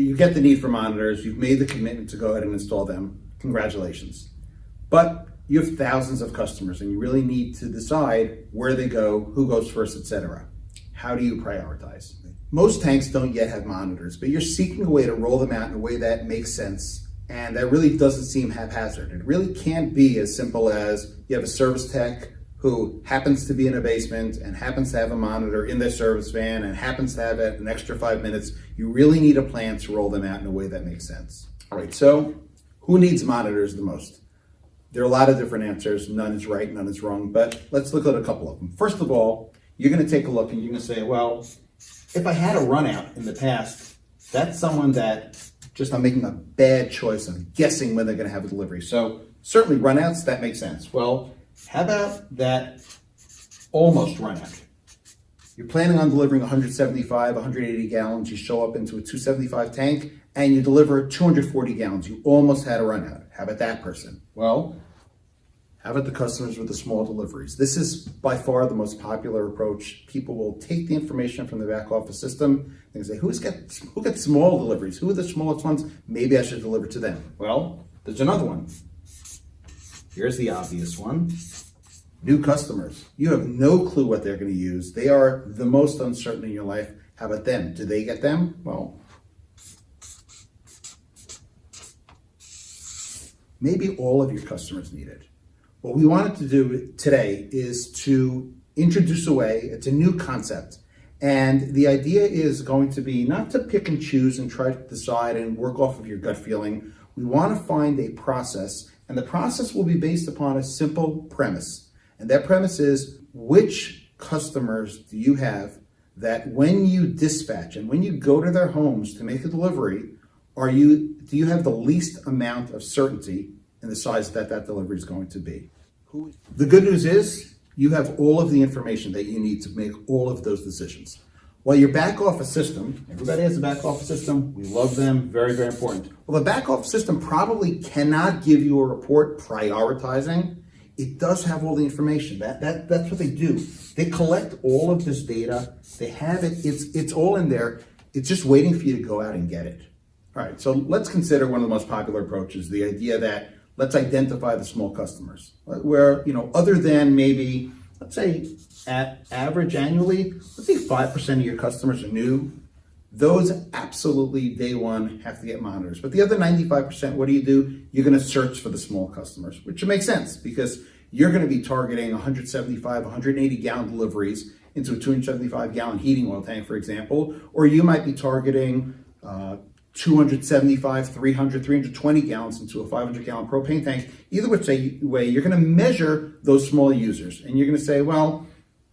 you get the need for monitors, you've made the commitment to go ahead and install them, congratulations. But you have thousands of customers and you really need to decide where they go, who goes first, etc. How do you prioritize? Most tanks don't yet have monitors, but you're seeking a way to roll them out in a way that makes sense and that really doesn't seem haphazard. It really can't be as simple as you have a service tech who happens to be in a basement and happens to have a monitor in their service van and happens to have it an extra 5 minutes. You really need a plan to roll them out in a way that makes sense. All right, so who needs monitors the most? There are a lot of different answers. None is right, none is wrong, but let's look at a couple of them. First of all, you're gonna take a look and you're gonna say, well, if I had a run out in the past, that's someone that just I'm making a bad choice of guessing when they're gonna have a delivery. So certainly runouts, that makes sense. Well, how about that almost run out? You're planning on delivering 175, 180 gallons. You show up into a 275 tank and you deliver 240 gallons. You almost had a run out. How about that person? Well, how about the customers with the small deliveries? This is by far the most popular approach. People will take the information from the back office system and say, who gets small deliveries? Who are the smallest ones? Maybe I should deliver to them. Well, there's another one. Here's the obvious one. New customers. You have no clue what they're going to use. They are the most uncertain in your life. How about them? Do they get them? Well, maybe all of your customers need it. What we wanted to do today is to introduce a way, it's a new concept. And the idea is going to be not to pick and choose and try to decide and work off of your gut feeling. We want to find a process, and the process will be based upon a simple premise. And that premise is, which customers do you have that when you dispatch and when you go to their homes to make a delivery, do you have the least amount of certainty in the size that delivery is going to be? The good news is you have all of the information that you need to make all of those decisions. While your back office system, everybody has a back office system, we love them, very, very important. Well, the back office system probably cannot give you a report prioritizing. It does have all the information. That's what they do. They collect all of this data, they have it, it's all in there. It's just waiting for you to go out and get it. All right, so let's consider one of the most popular approaches, the idea that let's identify the small customers, where, other than maybe, let's say at average annually, let's say 5% of your customers are new. Those absolutely day one have to get monitors. But the other 95%, what do? You're gonna search for the small customers, which makes sense because you're gonna be targeting 175, 180 gallon deliveries into a 275 gallon heating oil tank, for example, or you might be targeting 275, 300, 320 gallons into a 500 gallon propane tank. Either way, you're gonna measure those small users and you're gonna say, well,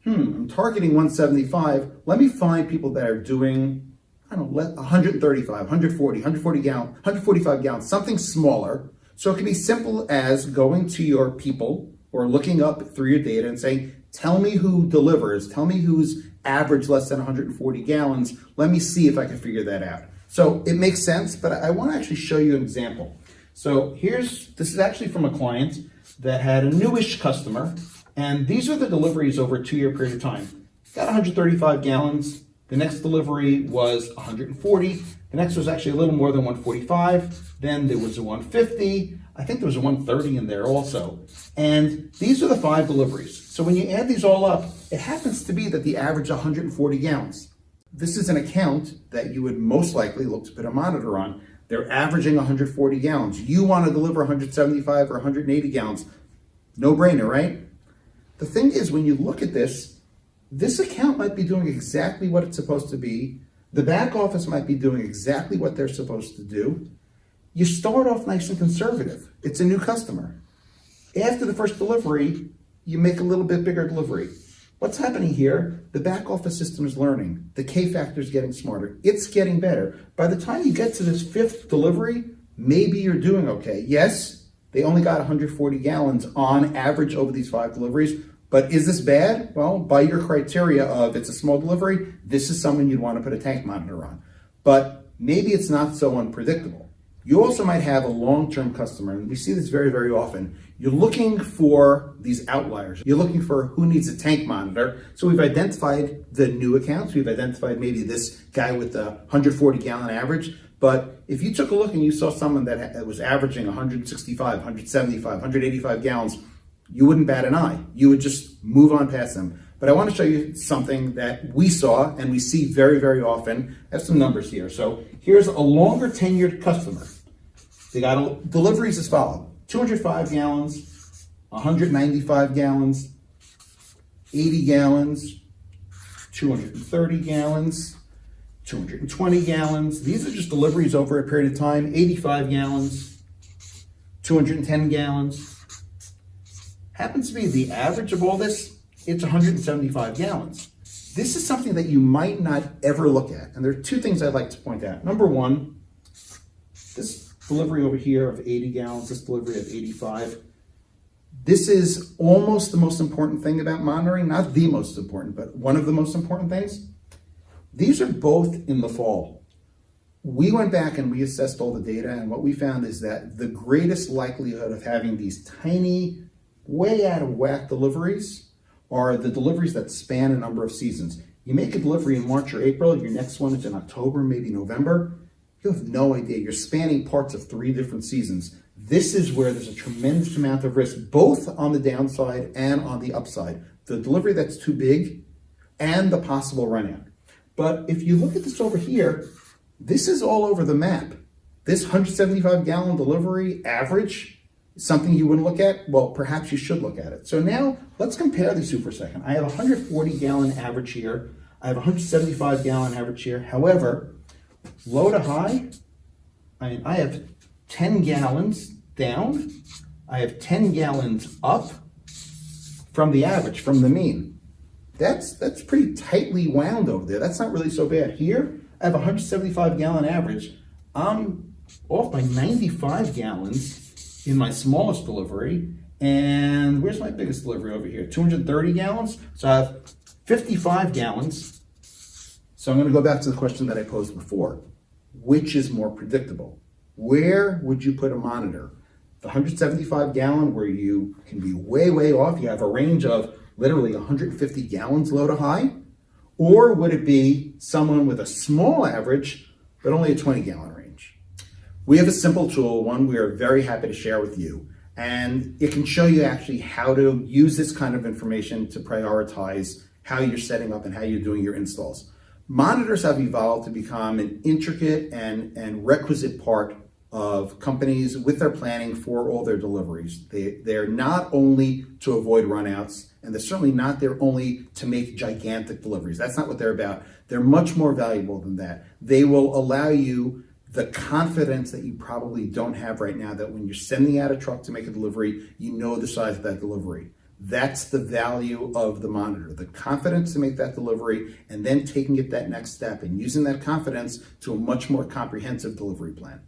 I'm targeting 175. Let me find people that are doing, 135, 140 gallon, 145 gallons, something smaller. So it can be simple as going to your people or looking up through your data and saying, tell me who delivers, tell me who's average less than 140 gallons. Let me see if I can figure that out. So it makes sense, but I want to actually show you an example. So this is actually from a client that had a newish customer, and these are the deliveries over a 2-year period of time. Got 135 gallons. The next delivery was 140. The next was actually a little more than 145. Then there was a 150. I think there was a 130 in there also. And these are the 5 deliveries. So when you add these all up, it happens to be that the average is 140 gallons. This is an account that you would most likely look to put a monitor on. They're averaging 140 gallons. You want to deliver 175 or 180 gallons. No brainer, right? The thing is, when you look at this account might be doing exactly what it's supposed to be. The back office might be doing exactly what they're supposed to do. You start off nice and conservative. It's a new customer. After the first delivery, you make a little bit bigger delivery. What's happening here? The back office system is learning. The K factor is getting smarter. It's getting better. By the time you get to this 5th delivery, maybe you're doing okay. Yes, they only got 140 gallons on average over these 5 deliveries, but is this bad? Well, by your criteria of it's a small delivery, this is someone you'd want to put a tank monitor on. But maybe it's not so unpredictable. You also might have a long-term customer, and we see this very, very often. You're looking for these outliers. You're looking for who needs a tank monitor. So we've identified the new accounts. We've identified maybe this guy with the 140 gallon average, But if you took a look and you saw someone that was averaging 165, 175, 185 gallons, you wouldn't bat an eye. You would just move on past them. But I want to show you something that we saw and we see very, very often. I have some numbers here. So here's a longer tenured customer. They got deliveries as follows: 205 gallons, 195 gallons, 80 gallons, 230 gallons, 220 gallons. These are just deliveries over a period of time. 85 gallons, 210 gallons. Happens to be the average of all this, it's 175 gallons. This is something that you might not ever look at. And there are two things I'd like to point out. Number one, this delivery over here of 80 gallons, this delivery of 85. This is almost the most important thing about monitoring, not the most important, but one of the most important things. These are both in the fall. We went back and we assessed all the data, and what we found is that the greatest likelihood of having these tiny, way out of whack deliveries are the deliveries that span a number of seasons. You make a delivery in March or April, your next one is in October, maybe November. You have no idea. You're spanning parts of 3 different seasons. This is where there's a tremendous amount of risk, both on the downside and on the upside. The delivery that's too big and the possible runout. But if you look at this over here, this is all over the map. This 175 gallon delivery average, something you wouldn't look at? Well, perhaps you should look at it. So now let's compare these two for a second. I have a 140 gallon average here. I have a 175 gallon average here. However, low to high, I have 10 gallons down. I have 10 gallons up from the average, from the mean. That's pretty tightly wound over there. That's not really so bad. Here, I have a 175 gallon average. I'm off by 95 gallons in my smallest delivery. And where's my biggest delivery over here? 230 gallons. So I have 55 gallons. So I'm going to go back to the question that I posed before. Which is more predictable? Where would you put a monitor? The 175 gallon, where you can be way, way off. You have a range of literally 150 gallons low to high. Or would it be someone with a small average, but only a 20 gallon range? We have a simple tool, one we are very happy to share with you. And it can show you actually how to use this kind of information to prioritize how you're setting up and how you're doing your installs. Monitors have evolved to become an intricate and requisite part of companies with their planning for all their deliveries. They're not only to avoid runouts, and they're certainly not there only to make gigantic deliveries. That's not what they're about. They're much more valuable than that. They will allow you the confidence that you probably don't have right now, that when you're sending out a truck to make a delivery, you know the size of that delivery. That's the value of the monitor, the confidence to make that delivery, and then taking it that next step and using that confidence to a much more comprehensive delivery plan.